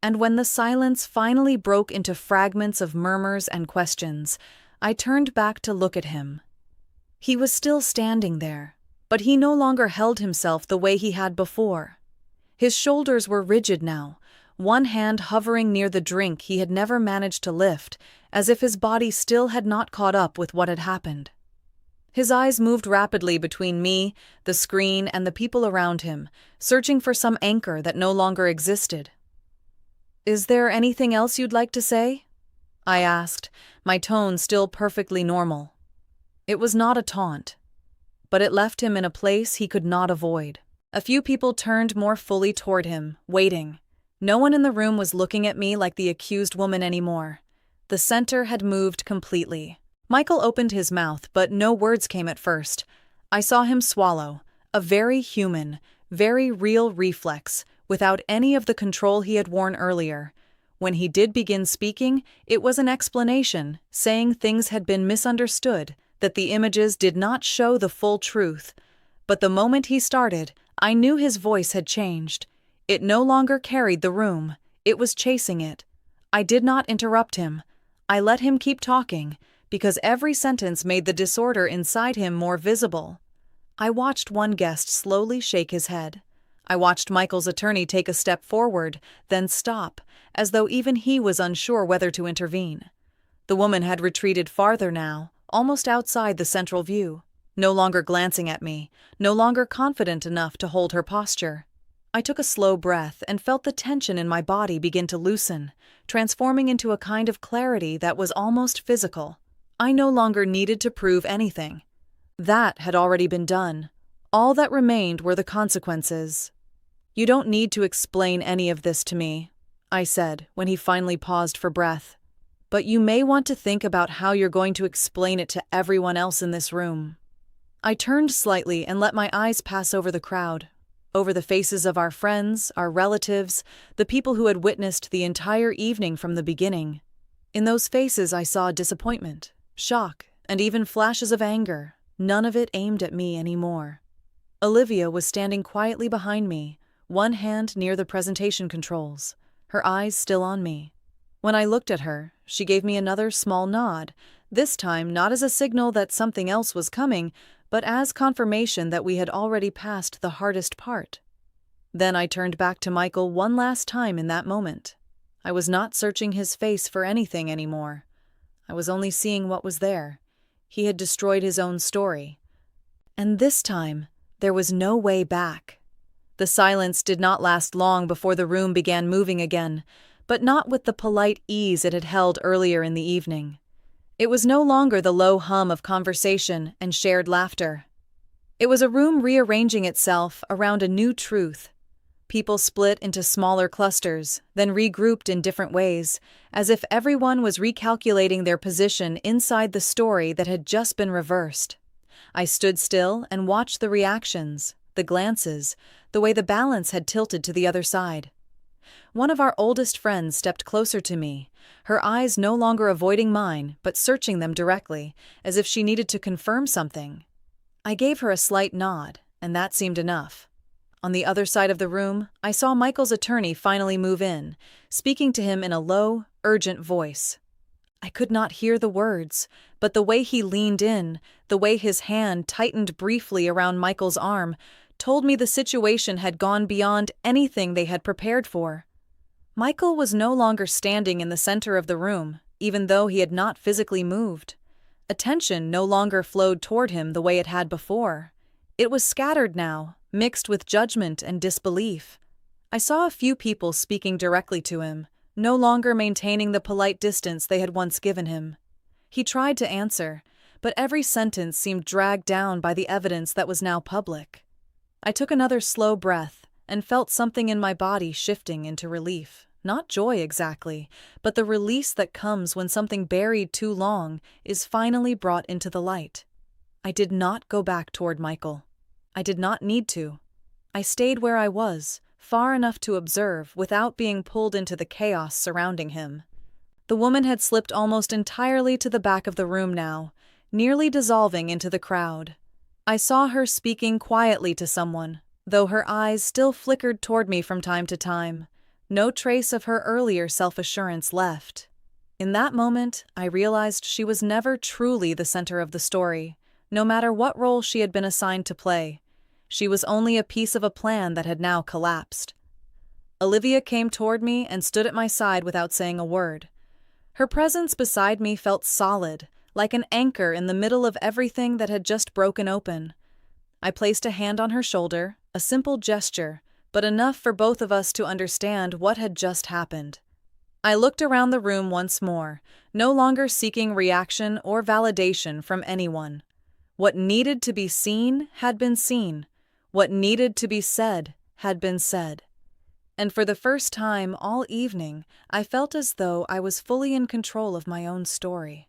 And when the silence finally broke into fragments of murmurs and questions, I turned back to look at him. He was still standing there, but he no longer held himself the way he had before. His shoulders were rigid now, one hand hovering near the drink he had never managed to lift, as if his body still had not caught up with what had happened. His eyes moved rapidly between me, the screen, and the people around him, searching for some anchor that no longer existed. "Is there anything else you'd like to say?" I asked, my tone still perfectly normal. It was not a taunt, but it left him in a place he could not avoid. A few people turned more fully toward him, waiting. No one in the room was looking at me like the accused woman anymore. The center had moved completely. Michael opened his mouth, but no words came at first. I saw him swallow, a very human, very real reflex, without any of the control he had worn earlier. When he did begin speaking, it was an explanation, saying things had been misunderstood, that the images did not show the full truth. But the moment he started, I knew his voice had changed. It no longer carried the room. It was chasing it. I did not interrupt him. I let him keep talking, because every sentence made the disorder inside him more visible. I watched one guest slowly shake his head. I watched Michael's attorney take a step forward, then stop, as though even he was unsure whether to intervene. The woman had retreated farther now, almost outside the central view, no longer glancing at me, no longer confident enough to hold her posture. I took a slow breath and felt the tension in my body begin to loosen, transforming into a kind of clarity that was almost physical. I no longer needed to prove anything. That had already been done. All that remained were the consequences. "You don't need to explain any of this to me," I said, when he finally paused for breath. "But you may want to think about how you're going to explain it to everyone else in this room." I turned slightly and let my eyes pass over the crowd, over the faces of our friends, our relatives, the people who had witnessed the entire evening from the beginning. In those faces I saw disappointment, shock, and even flashes of anger, none of it aimed at me anymore. Olivia was standing quietly behind me, one hand near the presentation controls, her eyes still on me. When I looked at her, she gave me another small nod, this time not as a signal that something else was coming, but as confirmation that we had already passed the hardest part. Then I turned back to Michael one last time in that moment. I was not searching his face for anything anymore. I was only seeing what was there. He had destroyed his own story. And this time, there was no way back. The silence did not last long before the room began moving again, but not with the polite ease it had held earlier in the evening. It was no longer the low hum of conversation and shared laughter. It was a room rearranging itself around a new truth. People split into smaller clusters, then regrouped in different ways, as if everyone was recalculating their position inside the story that had just been reversed. I stood still and watched the reactions, the glances, the way the balance had tilted to the other side. One of our oldest friends stepped closer to me, her eyes no longer avoiding mine, but searching them directly, as if she needed to confirm something. I gave her a slight nod, and that seemed enough. On the other side of the room, I saw Michael's attorney finally move in, speaking to him in a low, urgent voice. I could not hear the words, but the way he leaned in, the way his hand tightened briefly around Michael's arm, told me the situation had gone beyond anything they had prepared for. Michael was no longer standing in the center of the room, even though he had not physically moved. Attention no longer flowed toward him the way it had before. It was scattered now, mixed with judgment and disbelief. I saw a few people speaking directly to him, no longer maintaining the polite distance they had once given him. He tried to answer, but every sentence seemed dragged down by the evidence that was now public. I took another slow breath and felt something in my body shifting into relief. Not joy exactly, but the release that comes when something buried too long is finally brought into the light. I did not go back toward Michael. I did not need to. I stayed where I was, far enough to observe without being pulled into the chaos surrounding him. The woman had slipped almost entirely to the back of the room now, nearly dissolving into the crowd. I saw her speaking quietly to someone, though her eyes still flickered toward me from time to time. No trace of her earlier self-assurance left. In that moment, I realized she was never truly the center of the story, no matter what role she had been assigned to play. She was only a piece of a plan that had now collapsed. Olivia came toward me and stood at my side without saying a word. Her presence beside me felt solid, like an anchor in the middle of everything that had just broken open. I placed a hand on her shoulder, a simple gesture, but enough for both of us to understand what had just happened. I looked around the room once more, no longer seeking reaction or validation from anyone. What needed to be seen had been seen. What needed to be said had been said. And for the first time all evening, I felt as though I was fully in control of my own story.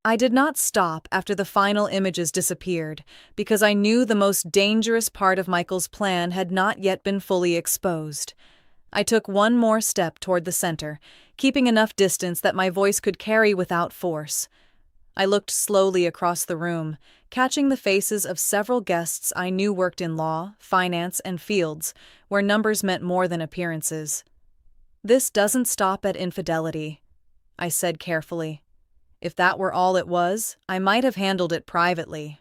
I did not stop after the final images disappeared, because I knew the most dangerous part of Michael's plan had not yet been fully exposed. I took one more step toward the center, keeping enough distance that my voice could carry without force. I looked slowly across the room, catching the faces of several guests I knew worked in law, finance, and fields, where numbers meant more than appearances. "This doesn't stop at infidelity," I said carefully. If that were all it was, I might have handled it privately.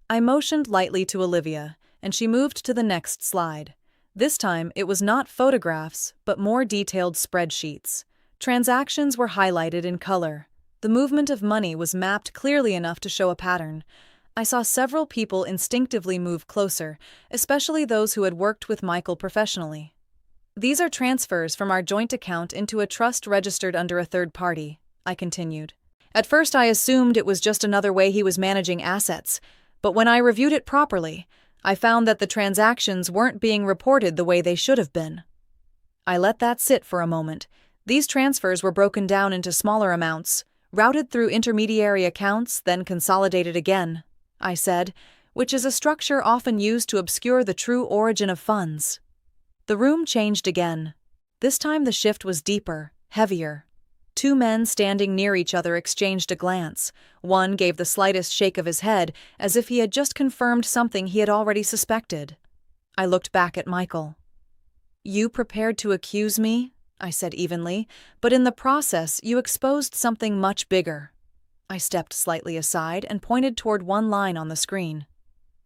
I motioned lightly to Olivia, and she moved to the next slide. This time, it was not photographs, but more detailed spreadsheets. Transactions were highlighted in color. The movement of money was mapped clearly enough to show a pattern. I saw several people instinctively move closer, especially those who had worked with Michael professionally. "These are transfers from our joint account into a trust registered under a third party," I continued. "At first I assumed it was just another way he was managing assets, but when I reviewed it properly, I found that the transactions weren't being reported the way they should have been." I let that sit for a moment. These transfers were broken down into smaller amounts, routed through intermediary accounts, then consolidated again, I said, which is a structure often used to obscure the true origin of funds. The room changed again. This time the shift was deeper, heavier. Two men standing near each other exchanged a glance. One gave the slightest shake of his head, as if he had just confirmed something he had already suspected. I looked back at Michael. "You prepared to accuse me?" I said evenly, "but in the process you exposed something much bigger." I stepped slightly aside and pointed toward one line on the screen.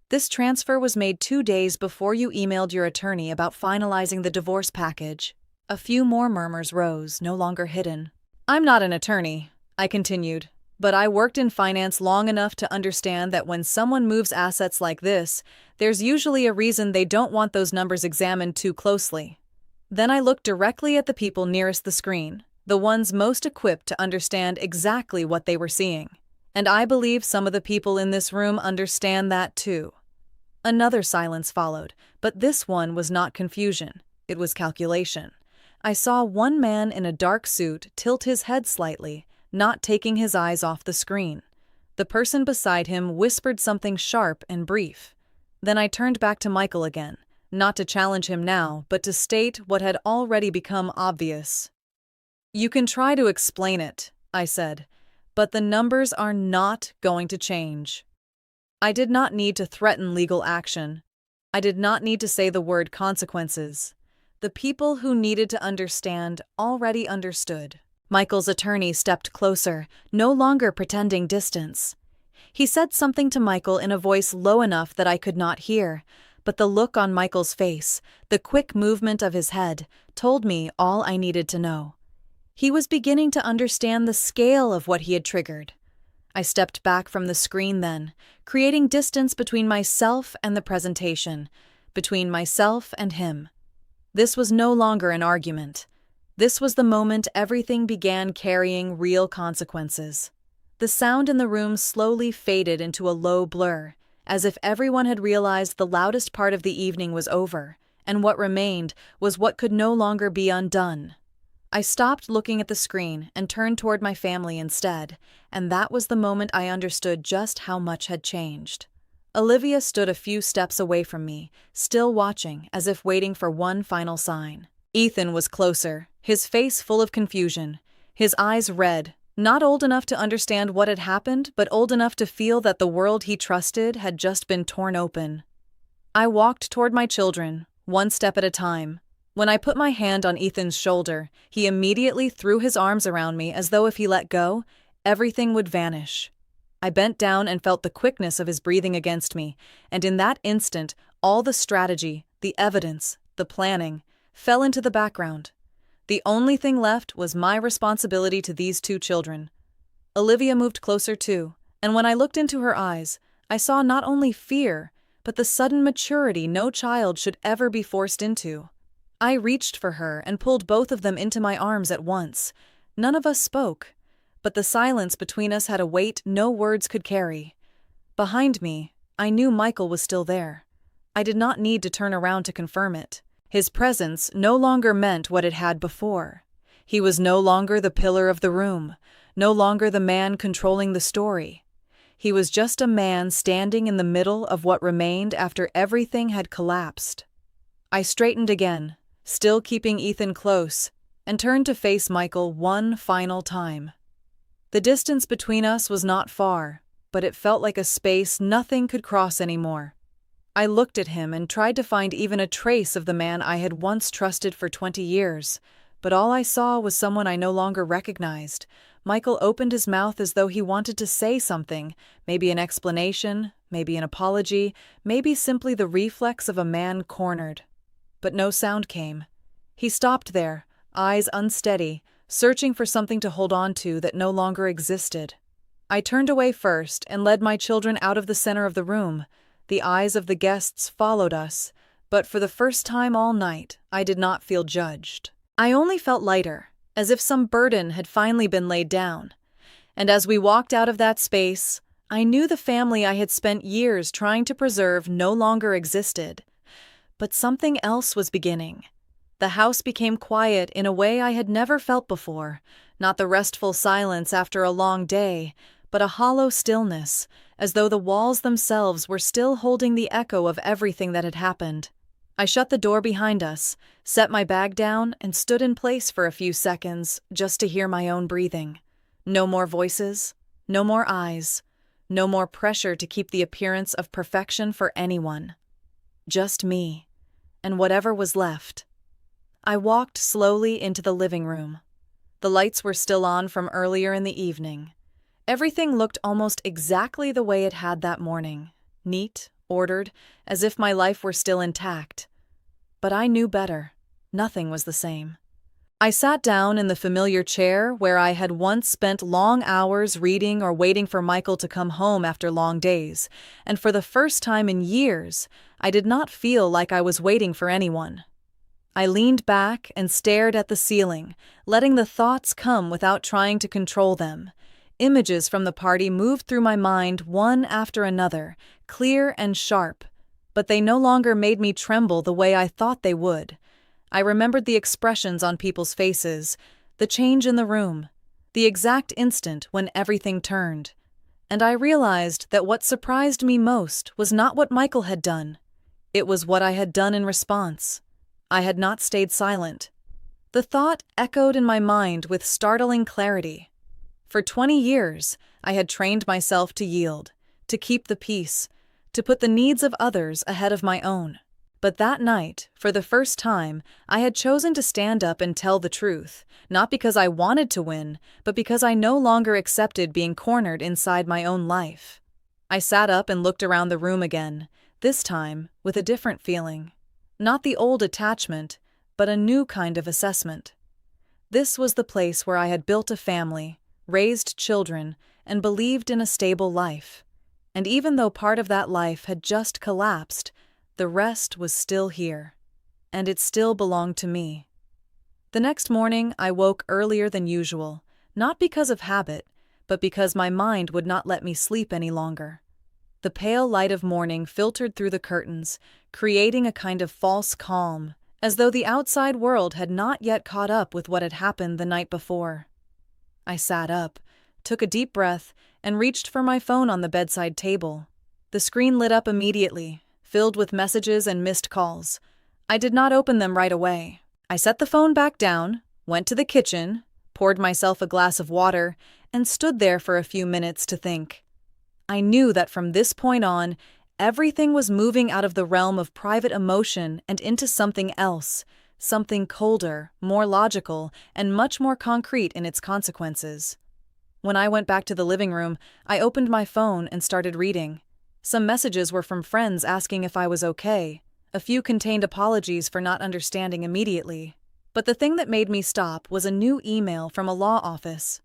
"This transfer was made 2 days before you emailed your attorney about finalizing the divorce package." A few more murmurs rose, no longer hidden. "I'm not an attorney," I continued, "but I worked in finance long enough to understand that when someone moves assets like this, there's usually a reason they don't want those numbers examined too closely." Then I looked directly at the people nearest the screen, the ones most equipped to understand exactly what they were seeing. And I believe some of the people in this room understand that too. Another silence followed, but this one was not confusion. It was calculation. I saw one man in a dark suit tilt his head slightly, not taking his eyes off the screen. The person beside him whispered something sharp and brief. Then I turned back to Michael again, not to challenge him now, but to state what had already become obvious. "You can try to explain it," I said, "but the numbers are not going to change." I did not need to threaten legal action. I did not need to say the word consequences. The people who needed to understand already understood. Michael's attorney stepped closer, no longer pretending distance. He said something to Michael in a voice low enough that I could not hear, but the look on Michael's face, the quick movement of his head, told me all I needed to know. He was beginning to understand the scale of what he had triggered. I stepped back from the screen then, creating distance between myself and the presentation, between myself and him. This was no longer an argument. This was the moment everything began carrying real consequences. The sound in the room slowly faded into a low blur, as if everyone had realized the loudest part of the evening was over, and what remained was what could no longer be undone. I stopped looking at the screen and turned toward my family instead, and that was the moment I understood just how much had changed. Olivia stood a few steps away from me, still watching, as if waiting for one final sign. Ethan was closer, his face full of confusion, his eyes red, not old enough to understand what had happened, but old enough to feel that the world he trusted had just been torn open. I walked toward my children, one step at a time. When I put my hand on Ethan's shoulder, he immediately threw his arms around me as though if he let go, everything would vanish. I bent down and felt the quickness of his breathing against me, and in that instant, all the strategy, the evidence, the planning, fell into the background. The only thing left was my responsibility to these 2 children. Olivia moved closer too, and when I looked into her eyes, I saw not only fear, but the sudden maturity no child should ever be forced into. I reached for her and pulled both of them into my arms at once. None of us spoke, but the silence between us had a weight no words could carry. Behind me, I knew Michael was still there. I did not need to turn around to confirm it. His presence no longer meant what it had before. He was no longer the pillar of the room, no longer the man controlling the story. He was just a man standing in the middle of what remained after everything had collapsed. I straightened again, still keeping Ethan close, and turned to face Michael one final time. The distance between us was not far, but it felt like a space nothing could cross anymore. I looked at him and tried to find even a trace of the man I had once trusted for 20 years, but all I saw was someone I no longer recognized. Michael opened his mouth as though he wanted to say something, maybe an explanation, maybe an apology, maybe simply the reflex of a man cornered. But no sound came. He stopped there, eyes unsteady, searching for something to hold on to that no longer existed. I turned away first and led my children out of the center of the room. The eyes of the guests followed us, but for the first time all night, I did not feel judged. I only felt lighter, as if some burden had finally been laid down. And as we walked out of that space, I knew the family I had spent years trying to preserve no longer existed. But something else was beginning. The house became quiet in a way I had never felt before, not the restful silence after a long day, but a hollow stillness, as though the walls themselves were still holding the echo of everything that had happened. I shut the door behind us, set my bag down, and stood in place for a few seconds just to hear my own breathing. No more voices, no more eyes, no more pressure to keep the appearance of perfection for anyone. Just me, and whatever was left. I walked slowly into the living room. The lights were still on from earlier in the evening. Everything looked almost exactly the way it had that morning, neat, ordered, as if my life were still intact. But I knew better. Nothing was the same. I sat down in the familiar chair where I had once spent long hours reading or waiting for Michael to come home after long days, and for the first time in years, I did not feel like I was waiting for anyone. I leaned back and stared at the ceiling, letting the thoughts come without trying to control them. Images from the party moved through my mind one after another, clear and sharp, but they no longer made me tremble the way I thought they would. I remembered the expressions on people's faces, the change in the room, the exact instant when everything turned. And I realized that what surprised me most was not what Michael had done. It was what I had done in response. I had not stayed silent. The thought echoed in my mind with startling clarity. For 20 years, I had trained myself to yield, to keep the peace, to put the needs of others ahead of my own. But that night, for the first time, I had chosen to stand up and tell the truth, not because I wanted to win, but because I no longer accepted being cornered inside my own life. I sat up and looked around the room again, this time with a different feeling. Not the old attachment, but a new kind of assessment. This was the place where I had built a family, raised children, and believed in a stable life. And even though part of that life had just collapsed, the rest was still here. And it still belonged to me. The next morning, I woke earlier than usual, not because of habit, but because my mind would not let me sleep any longer. The pale light of morning filtered through the curtains, creating a kind of false calm, as though the outside world had not yet caught up with what had happened the night before. I sat up, took a deep breath, and reached for my phone on the bedside table. The screen lit up immediately, filled with messages and missed calls. I did not open them right away. I set the phone back down, went to the kitchen, poured myself a glass of water, and stood there for a few minutes to think. I knew that from this point on, everything was moving out of the realm of private emotion and into something else, something colder, more logical, and much more concrete in its consequences. When I went back to the living room, I opened my phone and started reading. Some messages were from friends asking if I was okay. A few contained apologies for not understanding immediately. But the thing that made me stop was a new email from a law office.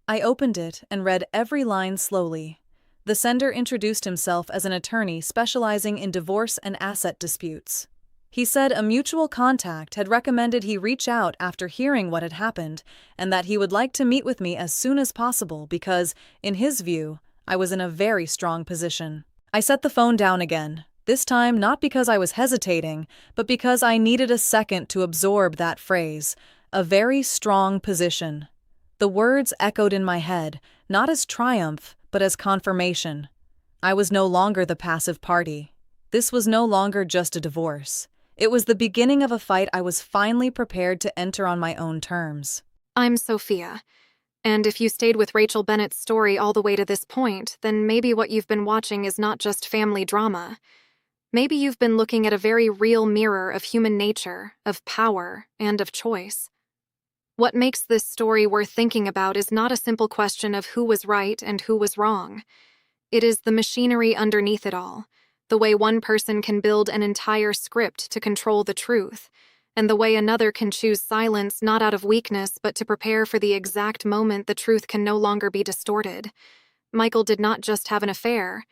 I opened it and read every line slowly. The sender introduced himself as an attorney specializing in divorce and asset disputes. He said a mutual contact had recommended he reach out after hearing what had happened, and that he would like to meet with me as soon as possible because, in his view, I was in a very strong position. I set the phone down again, this time not because I was hesitating, but because I needed a second to absorb that phrase, a very strong position. The words echoed in my head, not as triumph, but as confirmation. I was no longer the passive party. This was no longer just a divorce. It was the beginning of a fight I was finally prepared to enter on my own terms. I'm Sophia, and if you stayed with Rachel Bennett's story all the way to this point, then maybe what you've been watching is not just family drama. Maybe you've been looking at a very real mirror of human nature, of power, and of choice. What makes this story worth thinking about is not a simple question of who was right and who was wrong. It is the machinery underneath it all, the way one person can build an entire script to control the truth, and the way another can choose silence not out of weakness but to prepare for the exact moment the truth can no longer be distorted. Michael did not just have an affair.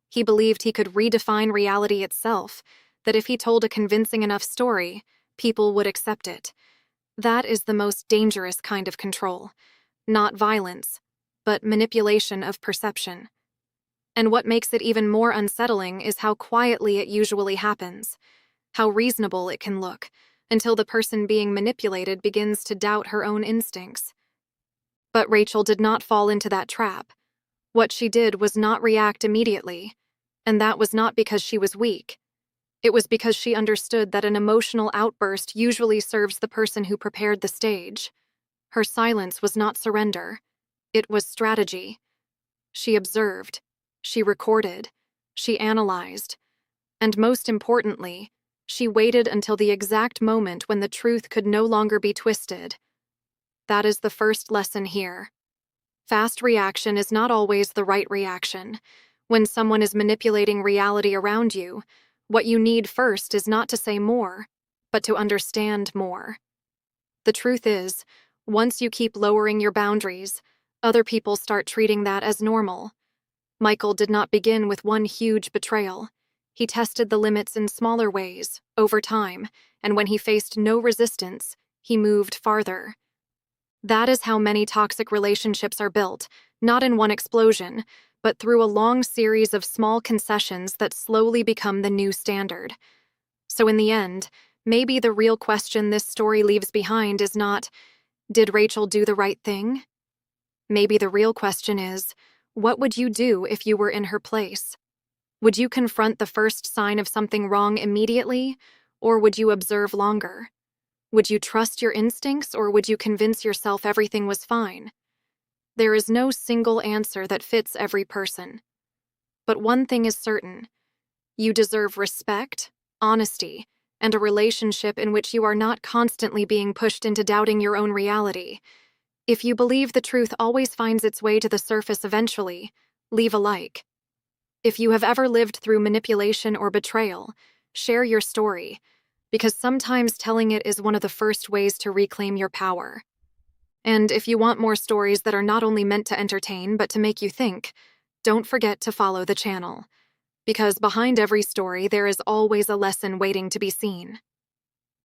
He believed he could redefine reality itself, that if he told a convincing enough story, people would accept it. That is the most dangerous kind of control. Not violence, but manipulation of perception. And what makes it even more unsettling is how quietly it usually happens, how reasonable it can look, until the person being manipulated begins to doubt her own instincts. But Rachel did not fall into that trap. What she did was not react immediately, and that was not because she was weak. It was because she understood that an emotional outburst usually serves the person who prepared the stage. Her silence was not surrender. It was strategy. She observed. She recorded. She analyzed. And most importantly, She waited until the exact moment when the truth could no longer be twisted. That is the first lesson here. Fast reaction is not always the right reaction. When someone is manipulating reality around you, what you need first is not to say more, but to understand more. The truth is, once you keep lowering your boundaries, other people start treating that as normal. Michael did not begin with one huge betrayal. He tested the limits in smaller ways, over time, and when he faced no resistance, he moved farther. That is how many toxic relationships are built, not in one explosion, but through a long series of small concessions that slowly become the new standard. So in the end, maybe the real question this story leaves behind is not, did Rachel do the right thing? Maybe the real question is, what would you do if you were in her place? Would you confront the first sign of something wrong immediately, or would you observe longer? Would you trust your instincts, or would you convince yourself everything was fine? There is no single answer that fits every person. But one thing is certain. You deserve respect, honesty, and a relationship in which you are not constantly being pushed into doubting your own reality. If you believe the truth always finds its way to the surface eventually, leave a like. If you have ever lived through manipulation or betrayal, share your story, because sometimes telling it is one of the first ways to reclaim your power. And if you want more stories that are not only meant to entertain but to make you think, don't forget to follow the channel. Because behind every story there is always a lesson waiting to be seen.